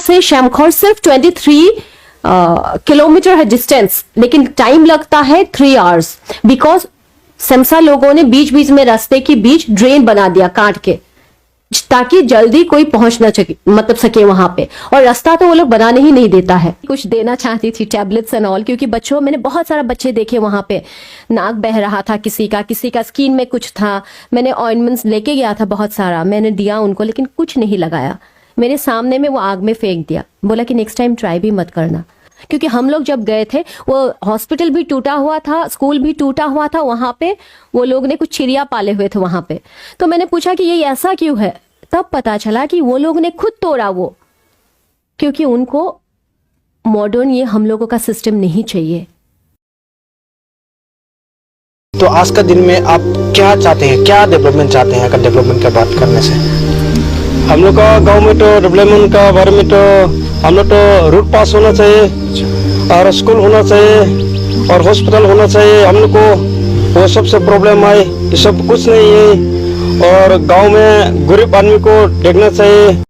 से शमखौर सिर्फ 23 किलोमीटर है डिस्टेंस, लेकिन टाइम लगता है 3 आवर्स, बिकॉज समसा लोगों ने बीच बीच में रास्ते के बीच ड्रेन बना दिया काट के, ताकि जल्दी कोई पहुंच ना सके वहां पे, और रास्ता तो वो लोग बनाने ही नहीं देता है। कुछ देना चाहती थी टैबलेट्स एंड ऑल, क्योंकि बच्चों, मैंने बहुत सारा बच्चे देखे वहां पे, नाक बह रहा था किसी का स्किन में कुछ था, मैंने ऑइंटमेंट्स लेके गया था बहुत सारा, मैंने दिया उनको, लेकिन कुछ नहीं लगाया। मेरे सामने में वो आग में फेंक दिया, बोला कि नेक्स्ट टाइम ट्राई भी मत करना। क्योंकि हम लोग जब गए थे वो हॉस्पिटल भी टूटा हुआ था, स्कूल भी टूटा हुआ था, वहां पे वो लोग ने कुछ चिड़िया पाले हुए थे वहां पे। तो मैंने पूछा कि ये ऐसा क्यों है, तब पता चला कि वो लोग ने खुद तोड़ा वो, क्योंकि उनको मॉडर्न ये हम लोगों का सिस्टम नहीं चाहिए। तो आज का दिन में आप क्या चाहते हैं, क्या डेवलपमेंट चाहते हैं? अगर डेवलपमेंट की बात करने से हम लोग का गांव में तो डेवलपमेंट का बारे में तो हम लोग तो रोड पास होना चाहिए और स्कूल होना चाहिए और हॉस्पिटल होना चाहिए। हम लोग को वो सबसे प्रॉब्लम है, ये सब कुछ नहीं है। और गांव में गरीब आदमी को देखना चाहिए।